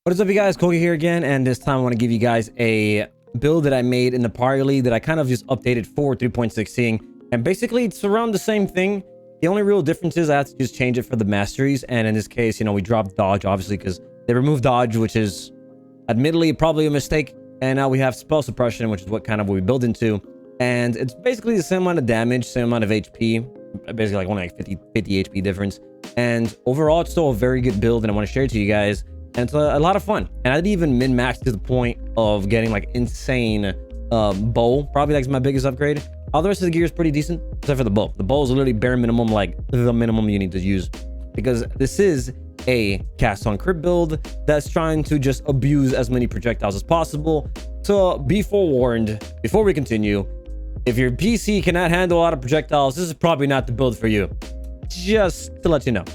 What is up, you guys? Kogi here again, and this time I want to give you guys a build that I made in the Party League that I kind of just updated for 3.16, and basically it's around the same thing. The only real difference is I had to just change it for the masteries, and in this case, you know, we dropped dodge obviously because they removed dodge, which is admittedly probably a mistake, and now we have spell suppression, which is what kind of we build into, and it's basically the same amount of damage, same amount of HP, basically like only like 50 HP difference, and overall it's still a very good build, and I want to share it to you guys. And it's a lot of fun. And I didn't even min-max to the point of getting like insane bow. Probably like my biggest upgrade. All the rest of the gear is pretty decent, except for the bow. The bow is literally bare minimum, like the minimum you need to use. Because this is a cast on crit build that's trying to just abuse as many projectiles as possible. So be forewarned, before we continue, if your PC cannot handle a lot of projectiles, this is probably not the build for you. Just to let you know.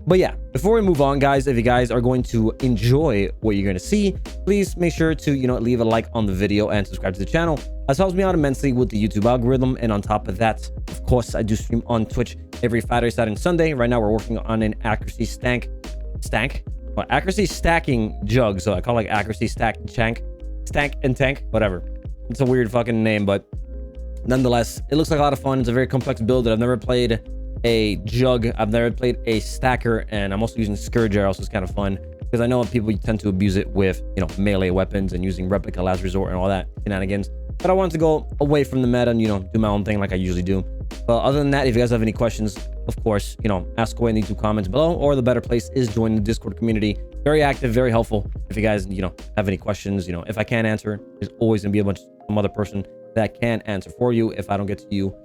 But yeah, before we move on, guys, if you guys are going to enjoy what you're going to see, please make sure to, leave a like on the video and subscribe to the channel. This helps me out immensely with the YouTube algorithm. And on top of that, of course, I do stream on Twitch every Friday, Saturday, and Sunday. Right now, we're working on an accuracy accuracy stacking jug. So I call it like accuracy stank and tank, whatever. It's a weird fucking name, but nonetheless, it looks like a lot of fun. It's a very complex build that I've never played a jug, I've never played a stacker, and I'm also using Scourge Arrow, so it's kind of fun because I know people tend to abuse it with melee weapons and using replica last resort and all that shenanigans. But I wanted to go away from the meta and do my own thing like I usually do. But other than that, if you guys have any questions, of course, ask away in the YouTube comments below, or the better place is join the Discord community. Very active, very helpful. If you guys have any questions, if I can't answer, there's always gonna be some other person that can answer for you if I don't get to you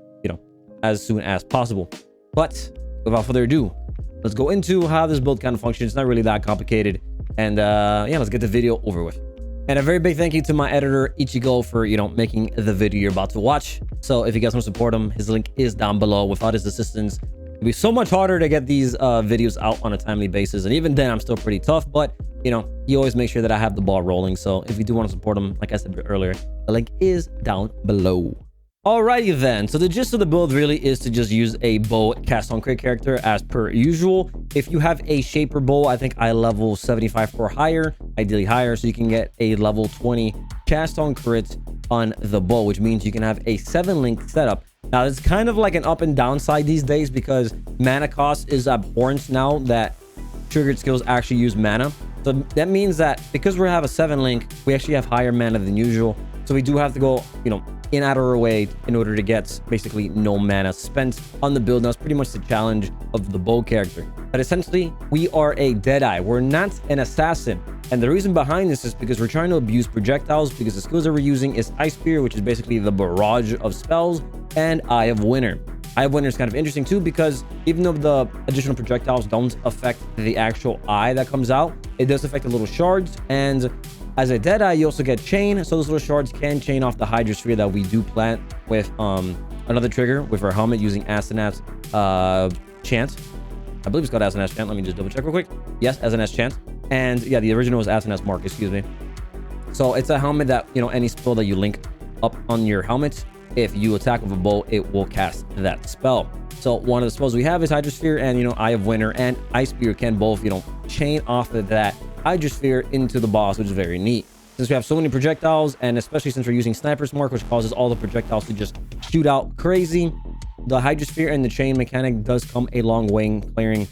as soon as possible. But without further ado, let's go into how this build kind of functions. It's not really that complicated. And yeah, let's get the video over with. And a very big thank you to my editor, Ichigo, for, making the video you're about to watch. So if you guys want to support him, his link is down below. Without his assistance, it'd be so much harder to get these videos out on a timely basis. And even then, I'm still pretty tough. But, he always makes sure that I have the ball rolling. So if you do want to support him, like I said earlier, the link is down below. Alrighty then, so the gist of the build really is to just use a bow cast on crit character as per usual. If you have a shaper bow, I think I level 75 or higher, ideally higher, so you can get a level 20 cast on crit on the bow, which means you can have a 7-link setup. Now it's kind of like an up and down side these days because mana cost is abhorrent now that triggered skills actually use mana. So that means that because we have a 7-link, we actually have higher mana than usual. So we do have to go, in out of our way in order to get basically no mana spent on the build. Now it's pretty much the challenge of the bow character. But essentially, we are a Deadeye. We're not an assassin. And the reason behind this is because we're trying to abuse projectiles because the skills that we're using is Ice Spear, which is basically the barrage of spells, and Eye of Winter. Eye of Winter is kind of interesting too because even though the additional projectiles don't affect the actual eye that comes out, it does affect the little shards. And as a Deadeye, you also get chain, so those little shards can chain off the Hydrosphere that we do plant with another trigger with our helmet using Asenath's chant. I believe it's called Asenath's chant. Let me just double check real quick. Yes, Asenath's chant. And yeah, the original was Asenath's mark, excuse me. So it's a helmet that, any spell that you link up on your helmet, if you attack with a bow, it will cast that spell. So one of the spells we have is Hydrosphere and, Eye of Winter and Ice Spear can both, chain off of that Hydrosphere into the boss, which is very neat. Since we have so many projectiles, and especially since we're using Sniper's Mark, which causes all the projectiles to just shoot out crazy, the Hydrosphere and the chain mechanic does come a long way in clearing,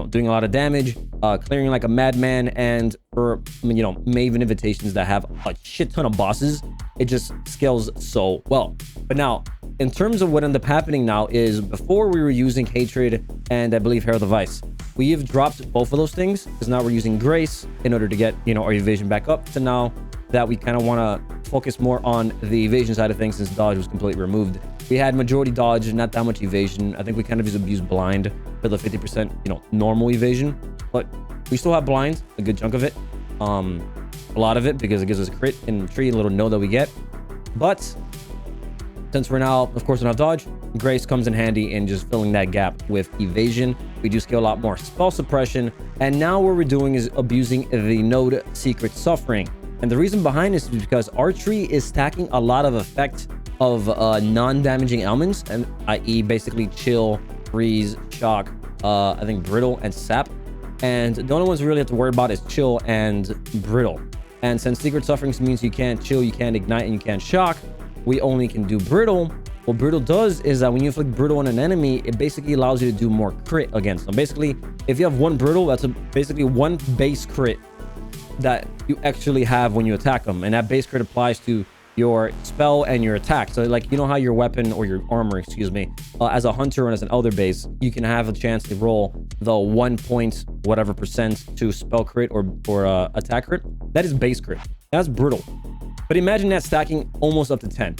doing a lot of damage, clearing like a madman, and for, Maven invitations that have a shit ton of bosses, it just scales so well. But now, in terms of what ended up happening now is before we were using Hatred and I believe Herald of Ice, we have dropped both of those things because now we're using Grace in order to get, our evasion back up. So now that we kind of want to focus more on the evasion side of things since dodge was completely removed. We had majority dodge, not that much evasion. I think we kind of just abused blind for the 50%, normal evasion. But we still have blind, a good chunk of it. A lot of it because it gives us a crit and tree, a little node that we get. But since we're now, of course, don't have dodge, Grace comes in handy in just filling that gap with evasion. We do scale a lot more spell suppression. And now what we're doing is abusing the node Secret Suffering. And the reason behind this is because archery is stacking a lot of effect of non-damaging elements, and i.e. basically chill, freeze, shock, I think brittle and sap. And the only ones we really have to worry about is chill and brittle. And since secret sufferings means you can't chill, you can't ignite, and you can't shock, we only can do brittle. What brittle does is that when you inflict brittle on an enemy, it basically allows you to do more crit against them. Basically, if you have one brittle, that's basically one base crit that you actually have when you attack them, and that base crit applies to your spell and your attack. So like, you know how your weapon or your armor, excuse me, as a hunter and as an elder base, you can have a chance to roll the 1 point whatever percent to spell crit or attack crit. That is base crit. That's brittle. But imagine that stacking almost up to 10,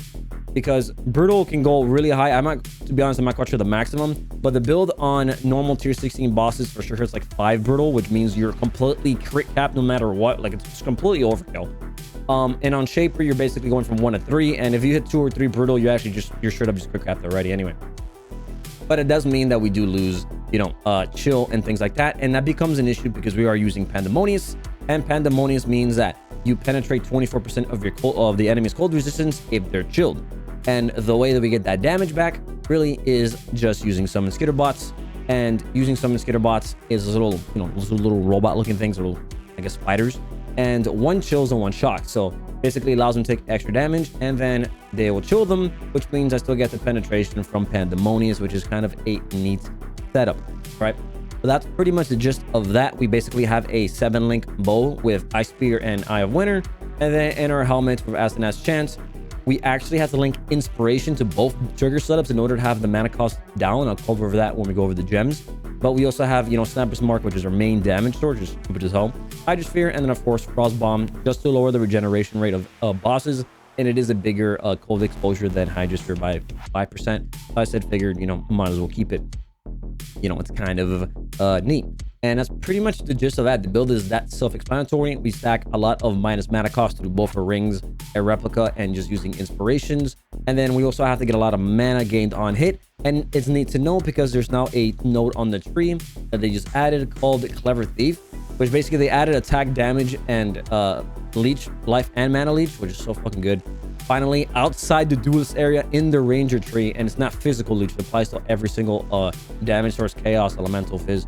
because brittle can go really high. To be honest, I'm not quite sure the maximum, but the build on normal tier 16 bosses for sure hits like 5 brittle, which means you're completely crit capped no matter what. Like, it's completely overkill. And on Shaper, you're basically going from 1 to 3, and if you hit 2 or 3 brittle, you're straight up just crit capped already anyway. But it does mean that we do lose, you know, chill and things like that, and that becomes an issue because we are using Pandemonious, and Pandemonious means that you penetrate 24% of the enemy's cold resistance if they're chilled. And the way that we get that damage back really is just using summon skitterbots. And using summon skitterbots is those little robot looking things, little, I guess, spiders. And one chills and one shocks. So basically allows them to take extra damage, and then they will chill them, which means I still get the penetration from Pandemonious, which is kind of a neat setup, right? So that's pretty much the gist of that. We basically have a 7-link bow with Ice Spear and Eye of Winter, and then in our helmet with Asenath's Chance. We actually have to link Inspiration to both trigger setups in order to have the mana cost down. I'll cover over that when we go over the gems. But we also have, you know, Sniper's Mark, which is our main damage sword, which is stupid as hell. Hydra Sphere, and then of course Frost Bomb, just to lower the regeneration rate of bosses. And it is a bigger cold exposure than Hydra Sphere by 5%. So I said, figured, you know, might as well keep it. You know, it's kind of neat. And that's pretty much the gist of that. The build is that self-explanatory. We stack a lot of minus mana cost through both our rings, a replica, and just using inspirations. And then we also have to get a lot of mana gained on hit. And it's neat to know because there's now a node on the tree that they just added called Clever Thief, which basically they added attack damage and leech, life and mana leech, which is so fucking good. Finally, outside the duelist area in the ranger tree, and it's not physical leech, it applies to every single damage source, chaos, elemental, fizz.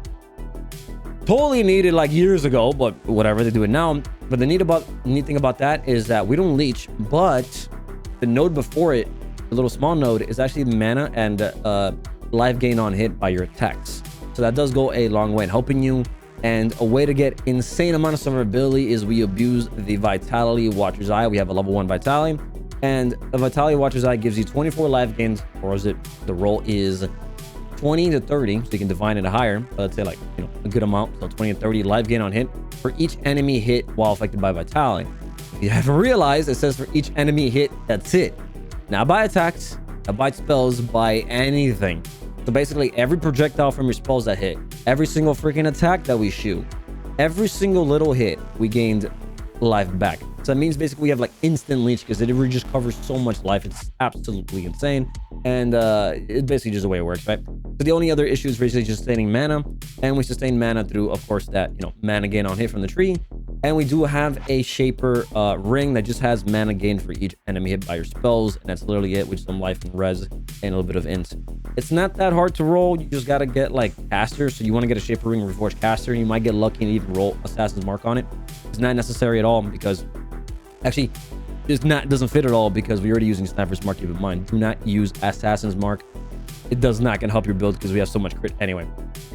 Totally needed like years ago, but whatever, they do it now. But the neat thing about that is that we don't leech, but the node before it, the little small node, is actually mana and life gain on hit by your attacks. So that does go a long way in helping you. And a way to get insane amount of survivability is we abuse the Vitality Watcher's Eye. We have a level 1 Vitality, and the Vitality Watcher's Eye gives you 24 life gains, or is it, the roll is 20 to 30, so you can divine it higher, but let's say like, you know, a good amount, so 20 to 30 life gain on hit for each enemy hit while affected by Vitality. If you haven't realized, it says for each enemy hit, that's it. Not by attacks, not by spells, by anything. So basically every projectile from your spells that hit, every single freaking attack that we shoot, every single little hit, we gained life back. So that means basically we have like instant leech because it really just covers so much life. It's absolutely insane. And it's basically just the way it works, right? So the only other issue is basically just sustaining mana. And we sustain mana through, of course, that, you know, mana gain on hit from the tree. And we do have a Shaper ring that just has mana gain for each enemy hit by your spells. And that's literally it, with some life and res and a little bit of int. It's not that hard to roll. You just got to get like caster. So you want to get a Shaper ring Reforged caster. You might get lucky and even roll Assassin's Mark on it. It's not necessary at all because actually doesn't fit at all because we're already using Sniper's Mark. Keep in mind, do not use Assassin's Mark. It does not gonna help your build because we have so much crit anyway.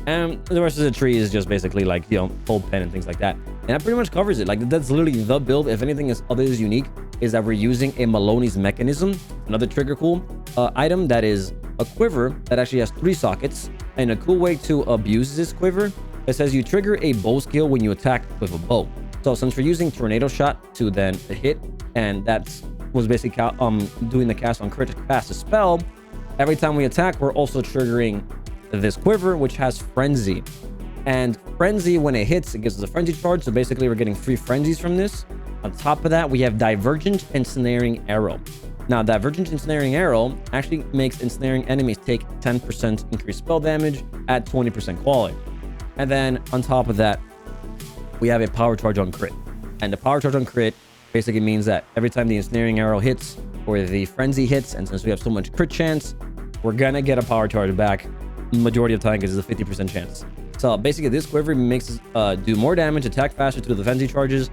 And the rest of the tree is just basically like, you know, Cold Pen and things like that. And that pretty much covers it. Like, that's literally the build. If anything is unique, is that we're using a Maloney's Mechanism, another trigger cool item that is a quiver that actually has 3 sockets. And a cool way to abuse this quiver, it says you trigger a bow skill when you attack with a bow. So since we're using Tornado Shot to then hit, and that was basically doing the cast on crit to cast a spell, every time we attack, we're also triggering this quiver, which has Frenzy. And Frenzy, when it hits, it gives us a Frenzy charge. So basically, we're getting 3 Frenzies from this. On top of that, we have Divergent Ensnaring Arrow. Now, Divergent Ensnaring Arrow actually makes ensnaring enemies take 10% increased spell damage at 20% quality. And then on top of that, we have a Power Charge on crit. And the Power Charge on crit basically means that every time the ensnaring arrow hits or the frenzy hits, and since we have so much crit chance, we're gonna get a power charge back majority of the time because it's a 50% chance. So basically, this quiver makes us do more damage, attack faster to the defense charges,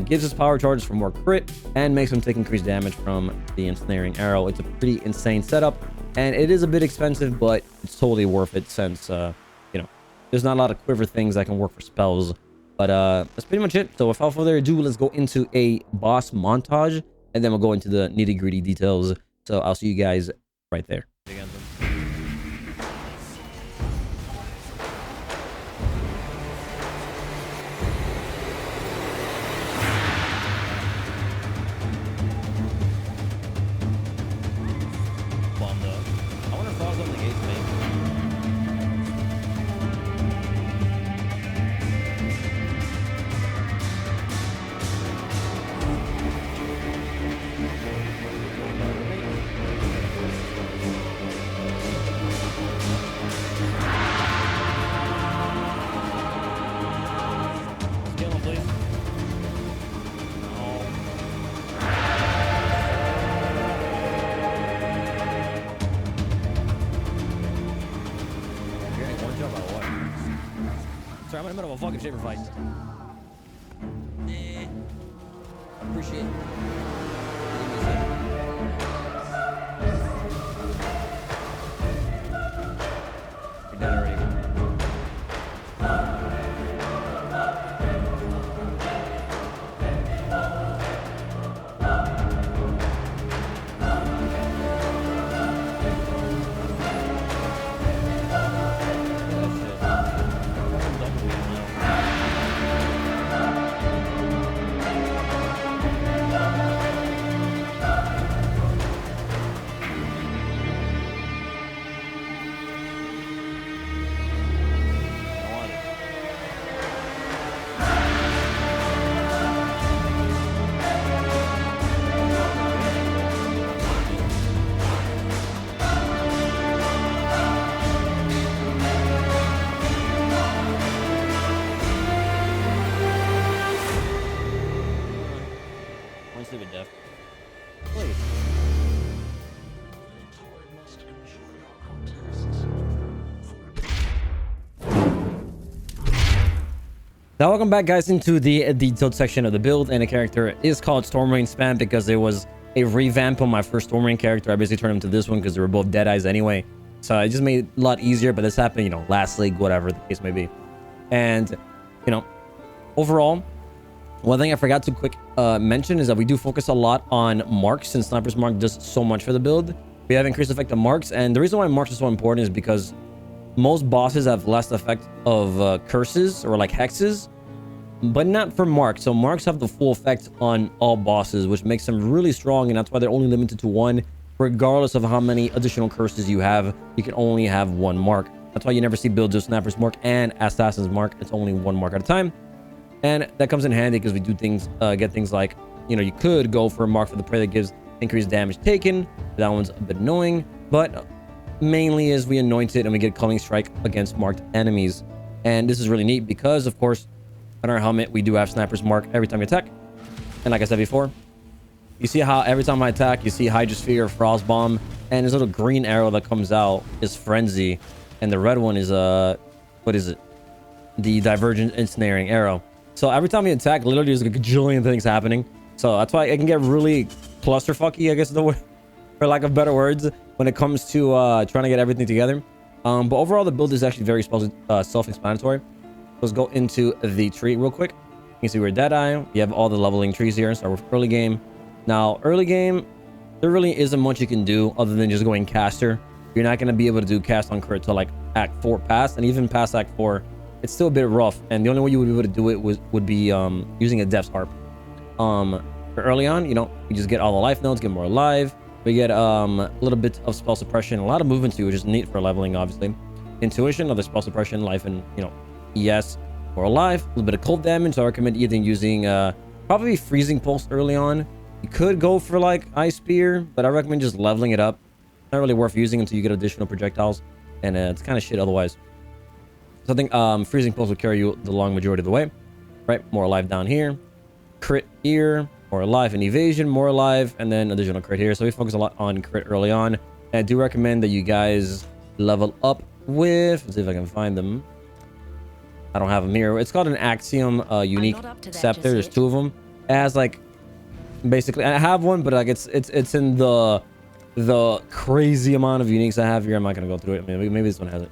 gives us power charges for more crit, and makes them take increased damage from the ensnaring arrow. It's a pretty insane setup, and it is a bit expensive, but it's totally worth it since, you know, there's not a lot of quiver things that can work for spells. But that's pretty much it. So without further ado, let's go into a boss montage, and then we'll go into the nitty-gritty details. So I'll see you guys right there. I wonder if I was on the gates, maybe. Kill him, please. No. You're getting one jump out of what? Sorry, I'm in the middle of a fucking shaper fight. Appreciate it. You're dead already. Stupid death. Please. Now welcome back, guys, into the detailed section of the build, and the character is called Stormrain Spam because there was a revamp on my first Stormrain character. I basically turned him to this one because they were both dead eyes anyway, so it just made it a lot easier. But this happened, you know, last league, whatever the case may be. And you know, overall, one thing I forgot to quick mention is that we do focus a lot on marks, since Sniper's Mark does so much for the build. We have increased effect of marks, and the reason why marks are so important is because most bosses have less effect of curses or like hexes, but not for marks. So marks have the full effect on all bosses, which makes them really strong, and that's why they're only limited to one. Regardless of how many additional curses you have, you can only have one mark. That's why you never see builds of Sniper's Mark and Assassin's Mark. It's only one mark at a time. And that comes in handy because we do things, get things like, you know, you could go for a mark for the prey that gives increased damage taken. That one's a bit annoying, but mainly is we anoint it and we get Culling Strike against marked enemies. And this is really neat because, of course, on our helmet, we do have Sniper's Mark every time you attack. And like I said before, you see how every time I attack, you see Hydrosphere, Frost Bomb, and this little green arrow that comes out is Frenzy. And the red one is, what is it? The Divergent Ensnaring Arrow. So every time you attack, literally there's a gajillion things happening. So that's why it can get really clusterfucky, I guess, for lack of better words, when it comes to trying to get everything together. But overall, the build is actually very self-explanatory. Let's go into the tree real quick. You can see we're Deadeye. You have all the leveling trees here. Start with early game. Now, early game, there really isn't much you can do other than just going caster. You're not going to be able to do cast on crit till like Act 4 past, and even past Act 4. It's still a bit rough, and the only way you would be able to do it would be using a Death's Harp. For early on, you know, you just get all the life nodes, get more alive. We get a little bit of spell suppression, a lot of movement too, which is neat for leveling, obviously. Intuition, other spell suppression, life, and you know, ES, more alive. A little bit of cold damage. So I recommend either using probably Freezing Pulse early on. You could go for like Ice Spear, but I recommend just leveling it up. Not really worth using until you get additional projectiles, and it's kind of shit otherwise. So I think Freezing Pulse will carry you the long majority of the way. Right, more alive down here. Crit here, more alive and evasion, more alive, and then additional crit here. So we focus a lot on crit early on. And I do recommend that you guys level up with, let's see if I can find them. I don't have them here. It's called an Axiom unique scepter. There's 2 of them. It has like basically, I have one, but like it's in the crazy amount of uniques I have here. I'm not gonna go through it. Maybe this one has it.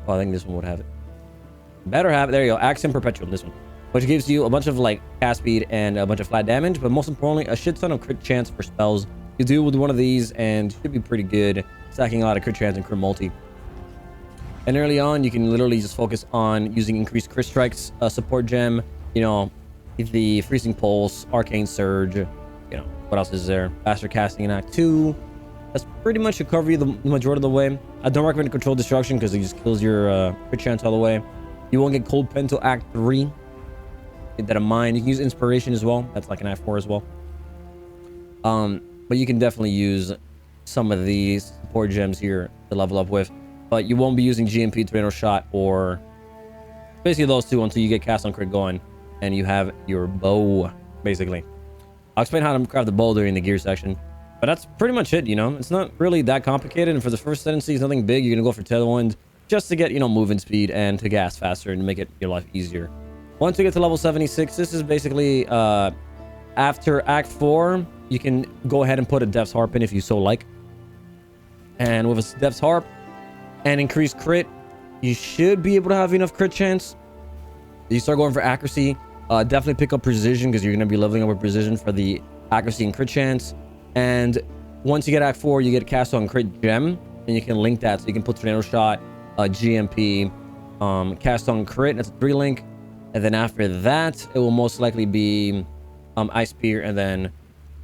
Oh, I think this one would have it. Better have it. There you go. Axiom Perpetuum. This one, which gives you a bunch of like cast speed and a bunch of flat damage, but most importantly, a shit ton of crit chance for spells. You do with one of these, and should be pretty good, stacking a lot of crit chance and crit multi. And early on, you can literally just focus on using increased crit strikes, support gem. You know, the freezing pulse, arcane surge. You know, what else is there? Faster casting in Act 2. That's pretty much should cover you the majority of the way. I don't recommend control destruction because it just kills your crit chance all the way. You won't get cold pen till Act 3. Keep that in mind. You can use inspiration as well. That's like an Act 4 as well. But you can definitely use some of these support gems here to level up with. But you won't be using GMP, Tornado Shot, or basically those 2 until you get cast on crit going and you have your bow, basically. I'll explain how to craft the bow during the gear section. But that's pretty much it, you know? It's not really that complicated. And for the first tendency, it's nothing big. You're going to go for Tailwind just to get, you know, movement speed and to gas faster and make it your life easier. Once you get to level 76, this is basically after Act 4, you can go ahead and put a Death's Harp in if you so like. And with a Death's Harp and increased crit, you should be able to have enough crit chance. You start going for accuracy. Definitely pick up precision because you're going to be leveling up with precision for the accuracy and crit chance. And once you get Act 4, you get cast on crit gem, and you can link that. So you can put Tornado Shot, GMP, cast on crit. That's a 3 link. And then after that, it will most likely be Ice Spear and then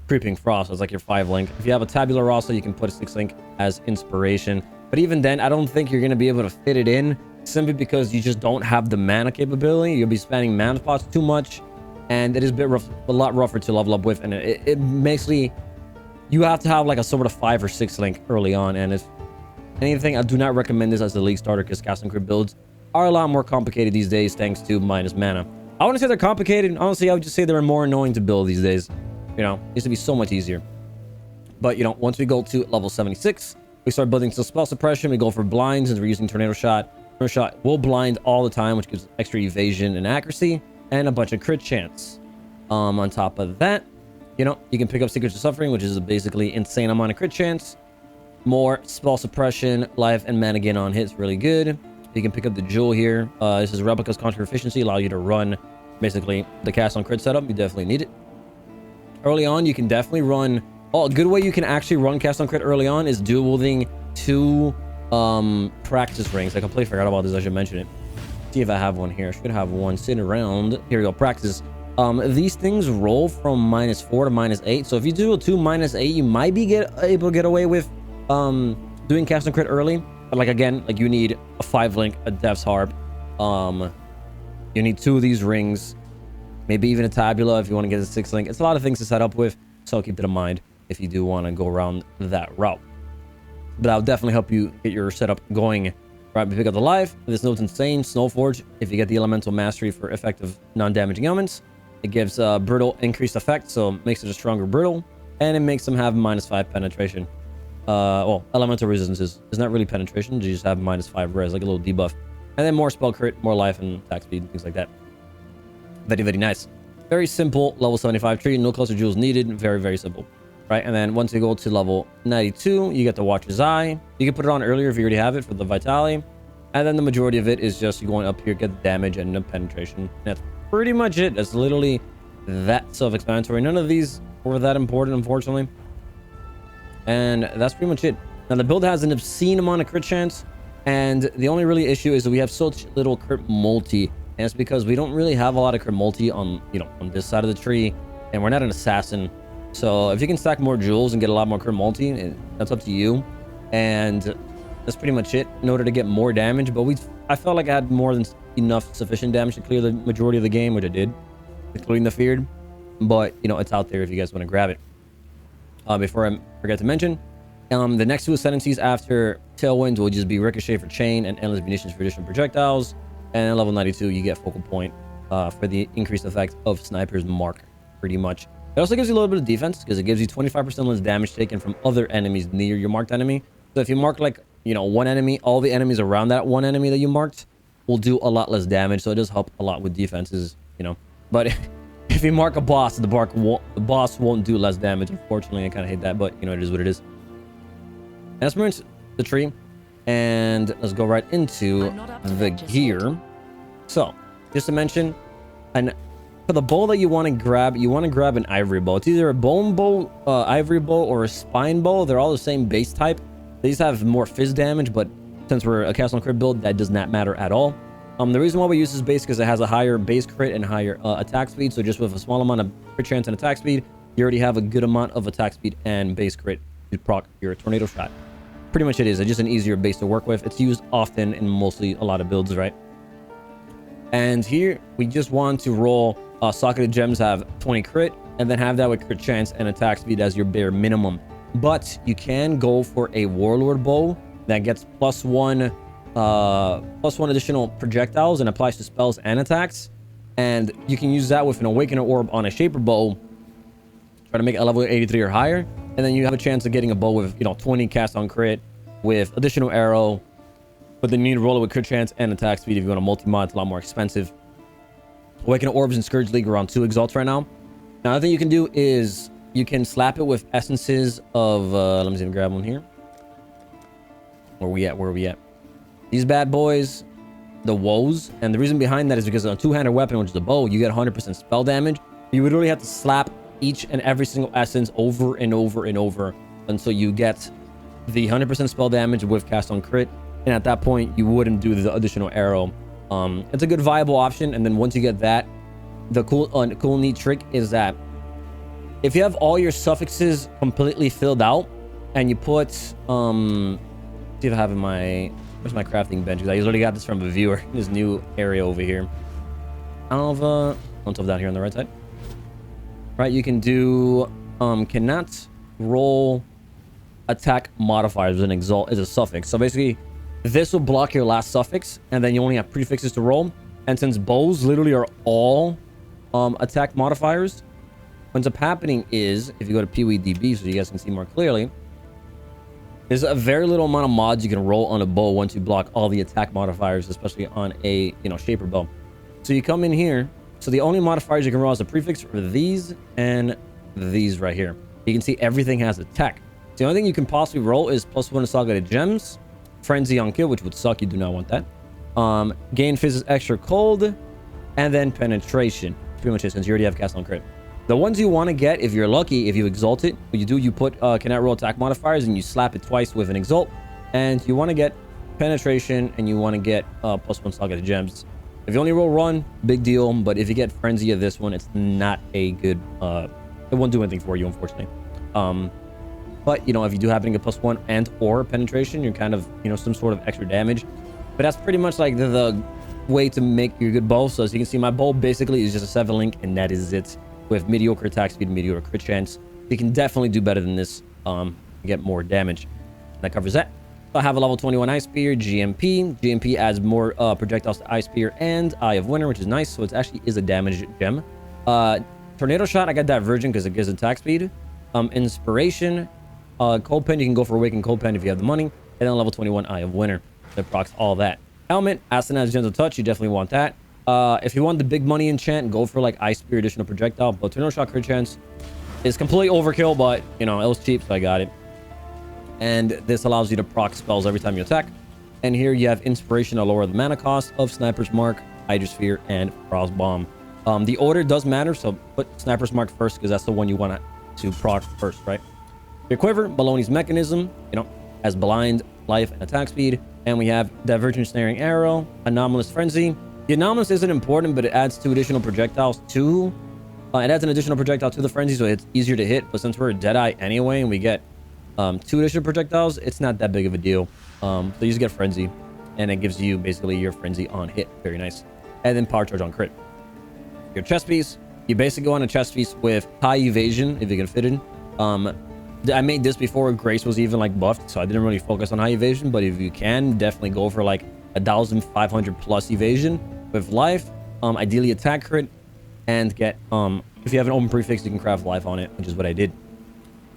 Creeping Frost. So it's like your 5 link. If you have a Tabula Rasa, you can put a 6 link as inspiration. But even then, I don't think you're going to be able to fit it in simply because you just don't have the mana capability. You'll be spamming mana spots too much, and it is a lot rougher to level up with. And it basically, you have to have like a sort of 5 or 6 link early on. And if anything, I do not recommend this as a league starter because cast and crit builds are a lot more complicated these days thanks to minus mana. I wouldn't say they're complicated. Honestly, I would just say they're more annoying to build these days. You know, it used to be so much easier. But, you know, once we go to level 76, we start building some spell suppression. We go for blinds since we're using Tornado Shot. Tornado Shot will blind all the time, which gives extra evasion and accuracy and a bunch of crit chance. On top of that, you know, you can pick up Secrets of Suffering, which is a basically insane amount of crit chance. More spell suppression, life, and mana gain on hits, really good. You can pick up the Jewel here. This is Replica's Contra Efficiency, allow you to run basically the cast on crit setup. You definitely need it. Early on, you can definitely run. Oh, a good way you can actually run cast on crit early on is dual wielding 2 practice rings. I completely forgot about this. I should mention it. See if I have one here. I should have one sitting around. Here we go. Practice. These things roll from -4 to -8. So if you do a 2 -8, you might be able to get away with doing cast on crit early. But like again, like you need a 5 link, a Death's Harp. You need 2 of these rings, maybe even a Tabula if you want to get a 6 link. It's a lot of things to set up with, so keep that in mind if you do want to go around that route. But I'll definitely help you get your setup going. Right, we pick up the life. This note's insane. Snowforge. If you get the elemental mastery for effective non-damaging elements, it gives brittle increased effect, so it makes it a stronger brittle, and it makes them have -5 penetration. Well, elemental resistances. It's not really penetration. You just have -5 res, like a little debuff. And then more spell crit, more life, and attack speed, and things like that. Very, very nice. Very simple level 75 tree. No cluster jewels needed. Very, very simple. Right, and then once you go to level 92, you get the Watcher's Eye. You can put it on earlier if you already have it for the Vitality. And then the majority of it is just you going up here, get the damage and the penetration. That's pretty much it. That's literally that self-explanatory. None of these were that important, unfortunately. And that's pretty much it. Now, the build has an obscene amount of crit chance. And the only really issue is that we have such little crit multi. And it's because we don't really have a lot of crit multi on, you know, on this side of the tree. And we're not an assassin. So if you can stack more jewels and get a lot more crit multi, that's up to you. And that's pretty much it in order to get more damage. But I felt like I had more than enough sufficient damage to clear the majority of the game, which I did, including the Feared. But, you know, it's out there if you guys want to grab it. Before I forget to mention, the next 2 ascendancies after Tailwind will just be Ricochet for Chain and Endless Munitions for additional projectiles. And at level 92, you get Focal Point for the increased effect of Sniper's Mark, pretty much. It also gives you a little bit of defense because it gives you 25% less damage taken from other enemies near your marked enemy. So if you mark, like, you know, one enemy, all the enemies around that one enemy that you marked will do a lot less damage, so it does help a lot with defenses, you know. But if you mark a boss, the boss won't do less damage. Unfortunately, I kind of hate that, but you know, it is what it is. And let's move into the tree, and let's go right into the gear. So, just to mention, and for the bow that you want to grab an ivory bow. It's either a bone bow, ivory bow, or a spine bow. They're all the same base type. They just have more fizz damage, but since we're a cast on crit build, that does not matter at all. The reason why we use this base because it has a higher base crit and higher attack speed. So just with a small amount of crit chance and attack speed, you already have a good amount of attack speed and base crit to proc your tornado shot. Pretty much it is. It's just an easier base to work with. It's used often in mostly a lot of builds, right? And here we just want to roll socketed gems have 20 crit, and then have that with crit chance and attack speed as your bare minimum. But you can go for a warlord bow that gets plus one additional projectiles and applies to spells and attacks, and you can use that with an awakener orb on a shaper bow, try to make it a level 83 or higher, and then you have a chance of getting a bow with, you know, 20 cast on crit with additional arrow, but then you need to roll it with crit chance and attack speed. If you want a multi-mod, it's a lot more expensive. Awakener orbs in Scourge League are around 2 exalts right now. Now, another thing you can do is you can slap it with essences of let me see if I grab one here. Where are we at? These bad boys, the woes, and the reason behind that is because on a two-handed weapon, which is a bow, you get 100% spell damage. You would really have to slap each and every single essence over and over and over until you get the 100% spell damage with cast on crit, and at that point you wouldn't do the additional arrow. It's a good viable option, and then once you get that, the cool neat trick is that if you have all your suffixes completely filled out and you put see if I have in my, where's my crafting bench, because I usually got this from a viewer, this new area over here. Alva, down here on the right side. Right, you can do cannot roll attack modifiers with an exalt as a suffix. So basically this will block your last suffix, and then you only have prefixes to roll. And since bows literally are all attack modifiers, what ends up happening is, if you go to PoE DB so you guys can see more clearly, there's a very little amount of mods you can roll on a bow once you block all the attack modifiers, especially on a, you know, shaper bow. So you come in here, so the only modifiers you can roll as a prefix are these and these right here. You can see everything has attack. The only thing you can possibly roll is +1 Associated Gems, Frenzy on kill, which would suck. You do not want that. Gain Fizz extra cold, and then Penetration. Pretty much it, since you already have cast on crit. The ones you want to get, if you're lucky, if you exalt it, what you do, you put cannot roll attack modifiers, and you slap it twice with an exalt, and you want to get Penetration, and you want to get +1 Associated Gems. If you only roll run, big deal, but if you get Frenzy of this one, it's not a good, it won't do anything for you, unfortunately. But, you know, if you do happen to get +1 and or penetration, you're kind of, you know, some sort of extra damage. But that's pretty much like the way to make your good bow. So as you can see, my bow basically is just a 7 link, and that is it, with mediocre attack speed, mediocre crit chance. You can definitely do better than this, get more damage. And that covers that. So I have a level 21 Ice Spear, GMP. GMP adds more projectiles to Ice Spear and Eye of Winter, which is nice. So it actually is a damage gem. Tornado Shot, I got that Virgin because it gives attack speed. Inspiration. Cold Pen, you can go for Awakened Cold Pen if you have the money. And then level 21 Eye of Winter that procs all that. Helmet, Asenath's Gentle Touch, you definitely want that. If you want the big money enchant, go for like Ice Spear additional projectile. But Tornado Shot crit chance is completely overkill, but you know, it was cheap, so I got it. And this allows you to proc spells every time you attack. And here you have Inspiration to lower the mana cost of Sniper's Mark, Hydrosphere, and Frost Bomb. The order does matter, so put Sniper's Mark first because that's the one you want to proc first, right? Your Quiver, Baloney's Mechanism, you know, has Blind, Life, and Attack Speed. And we have Divergent Snaring Arrow, Anomalous Frenzy. The Anomalous isn't important, but it adds 2 additional projectiles to... it adds an additional projectile to the Frenzy, so it's easier to hit. But since we're a Deadeye anyway, and we get 2 additional projectiles, it's not that big of a deal. So you just get Frenzy, and it gives you basically your Frenzy on hit. Very nice. And then Power Charge on crit. Your chest piece, you basically go on a chest piece with high evasion, if you can fit it. I made this before Grace was even like buffed, so I didn't really focus on high evasion, but if you can, definitely go for like 1,500 plus evasion with life. Ideally attack crit, and get if you have an open prefix, you can craft life on it, which is what I did.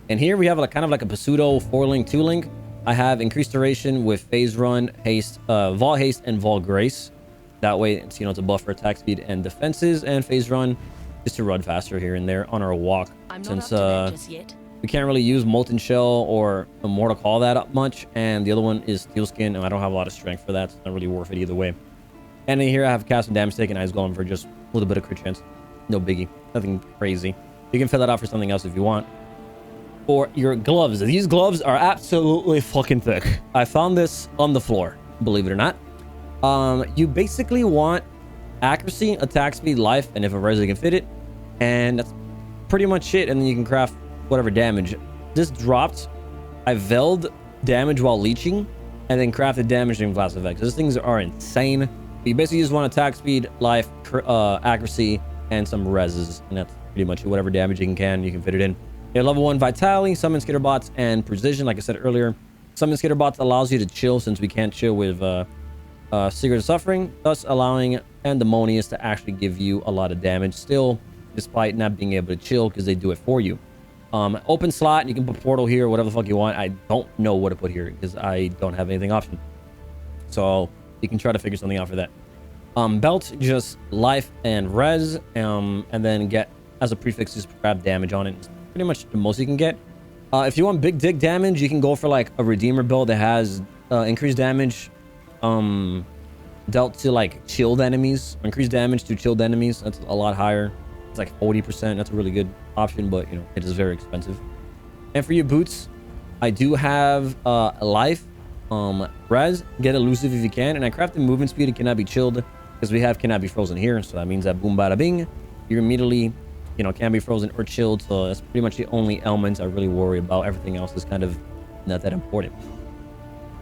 And here we have like kind of like a pseudo 4-link 2-link. I have increased duration with phase run, haste, Vol haste, and Vol grace. That way, it's, you know, to buffer attack speed and defenses, and phase run just to run faster here and there on our walk. Since we can't really use Molten Shell or Immortal Call that up much, and the other one is Steel Skin, and I don't have a lot of strength for that, so it's not really worth it either way. And in here, I have cast and damage taken Ice Golem for just a little bit of crit chance. No biggie. Nothing crazy. You can fill that out for something else if you want. For your gloves. These gloves are absolutely fucking thick. I found this on the floor, believe it or not. You basically want accuracy, attack speed, life, and if a res can fit it. And that's pretty much it. And then you can craft whatever damage. This dropped. I veiled damage while leeching, and then crafted damage during class effects. These things are insane. But you basically just want attack speed, life, accuracy, and some reses, and that's pretty much it. Whatever damage you can fit it in. You have level 1 vitality, summon skitter bots, and precision. Like I said earlier, summon skitter bots allows you to chill, since we can't chill with Secret of Suffering, thus allowing Pandemonious to actually give you a lot of damage still, despite not being able to chill, because they do it for you. Open slot, you can put portal here, whatever the fuck you want. I don't know what to put here because I don't have anything option, so you can try to figure something out for that. Belt, just life and res, and then get as a prefix, just grab damage on it. It's pretty much the most you can get. If you want big dick damage, you can go for like a Redeemer build that has increased damage dealt to like chilled enemies, increased damage to chilled enemies. That's a lot higher. It's like 40%. That's a really good option, but you know, it is very expensive. And for your boots, I do have life, res, get elusive if you can, and I crafted movement speed. It cannot be chilled because we have cannot be frozen here, so that means that boom bada bing, you're immediately, you know, can be frozen or chilled. So that's pretty much the only elements I really worry about. Everything else is kind of not that important.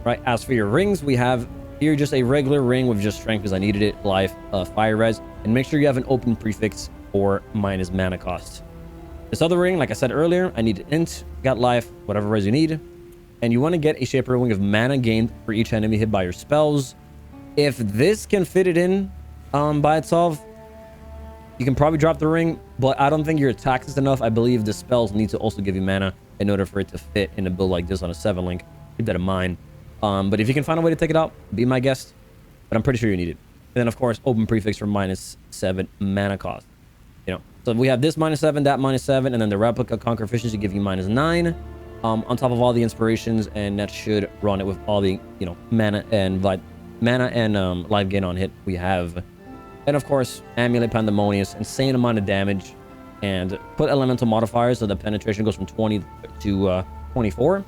Right, as for your rings, we have here just a regular ring with just strength because I needed it, life, fire res, and make sure you have an open prefix or minus mana cost. This other ring, like I said earlier, I need int, got life, whatever res you need, and you want to get a shaper wing of mana gained for each enemy hit by your spells. If this can fit it in by itself, you can probably drop the ring, but I don't think your attacks is enough. I believe the spells need to also give you mana in order for it to fit in a build like this on a 7 link. Keep that in mind. But if you can find a way to take it out, be my guest. But I'm pretty sure you need it. And then, of course, open prefix for -7 mana cost. You know, so we have this -7, that -7, and then the replica conquer efficiency give you -9. On top of all the inspirations, and that should run it with all the, you know, mana and life gain on hit we have. And of course, amulet pandemonious, insane amount of damage, and put elemental modifiers so the penetration goes from 20 to 24.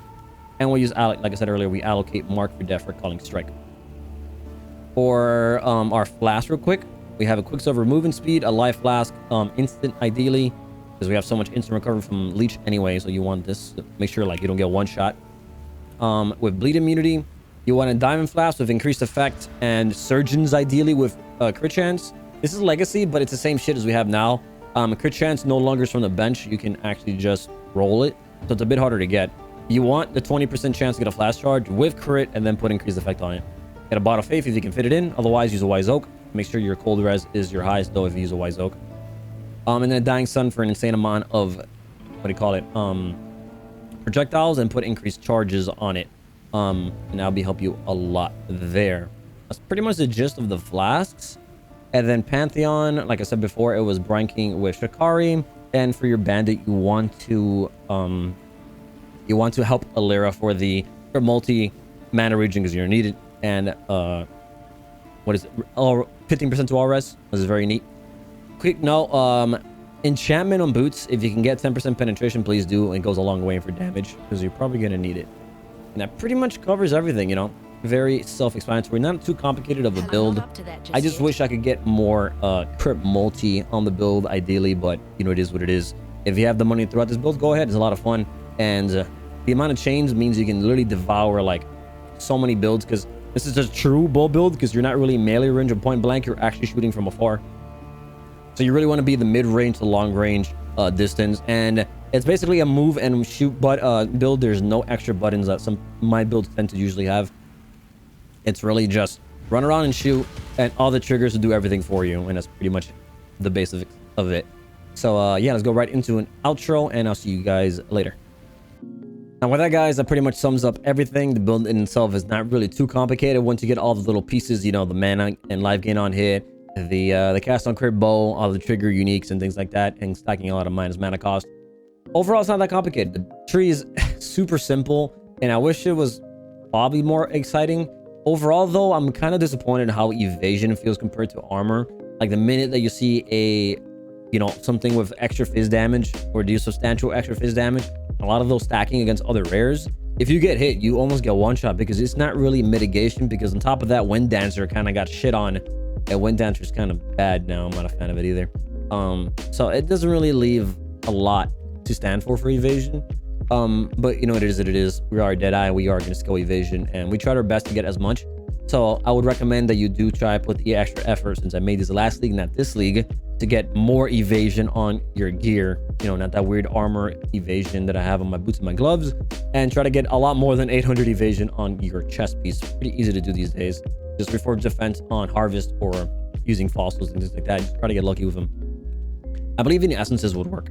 And we'll use, like I said earlier, we allocate mark for death for calling strike. For our flask real quick, we have a quicksilver movement speed, a life flask, instant ideally, because we have so much instant recovery from leech anyway, so you want this to make sure like you don't get one shot. With bleed immunity, you want a diamond flask with increased effect, and surgeons ideally with crit chance. This is legacy, but it's the same shit as we have now. Crit chance no longer is from the bench. You can actually just roll it, so it's a bit harder to get. You want the 20% chance to get a flash charge with crit and then put increased effect on it. Get a bot of faith if you can fit it in. Otherwise, use a wise oak. Make sure your cold res is your highest though if you use a wise oak. And then dying sun for an insane amount of, what do you call it? Projectiles, and put increased charges on it. And that'll be help you a lot there. That's pretty much the gist of the flasks. And then Pantheon, like I said before, it was branking with Shikari. And for your bandit, you want to help Alira for the multi mana region because you're needed. And what is it? 15% to all res. This is very neat. Quick note, enchantment on boots. If you can get 10% penetration, please do. It goes a long way for damage because you're probably gonna need it. And that pretty much covers everything, you know. Very self-explanatory, not too complicated of a build. I just wish I could get more crit multi on the build ideally, but you know, it is what it is. If you have the money throughout this build, go ahead. It's a lot of fun, and the amount of chains means you can literally devour like so many builds, because this is a true bow build because you're not really melee range or point blank. You're actually shooting from afar, so you really want to be the mid-range to long range distance. And it's basically a move and shoot build. There's no extra buttons that some my builds tend to usually have. It's really just run around and shoot, and all the triggers will do everything for you, and that's pretty much the basics of it. So yeah, let's go right into an outro, and I'll see you guys later. And with that, guys, that pretty much sums up everything. The build in itself is not really too complicated once you get all the little pieces, you know, the mana and life gain on hit, the cast on crit bow, all the trigger uniques and things like that, and stacking a lot of minus mana cost. Overall, it's not that complicated. The tree is super simple, and I wish it was probably more exciting. Overall, though, I'm kind of disappointed how evasion feels compared to armor. Like, the minute that you see a, you know, something with extra fizz damage or do substantial extra fizz damage, a lot of those stacking against other rares, if you get hit, you almost get one shot because it's not really mitigation. Because on top of that, Wind Dancer kind of got shit on, and Wind Dancer is kind of bad now. I'm not a fan of it either. So it doesn't really leave a lot to stand for evasion. But you know, it is what it is. We are Deadeye, we are gonna skill evasion, and we tried our best to get as much. So I would recommend that you do try put the extra effort, since I made this last league, not this league, to get more evasion on your gear. You know, not that weird armor evasion that I have on my boots and my gloves, and try to get a lot more than 800 evasion on your chest piece. Pretty easy to do these days. Just reforge defense on harvest or using fossils and things like that. Just try to get lucky with them. I believe in essences would work,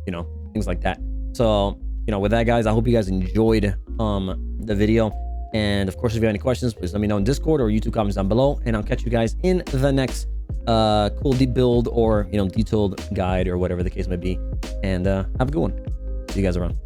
you know, things like that. So, you know, with that, guys, I hope you guys enjoyed the video. And of course, if you have any questions, please let me know in Discord or YouTube comments down below, and I'll catch you guys in the next cool deep build or, you know, detailed guide or whatever the case may be. And have a good one. See you guys around.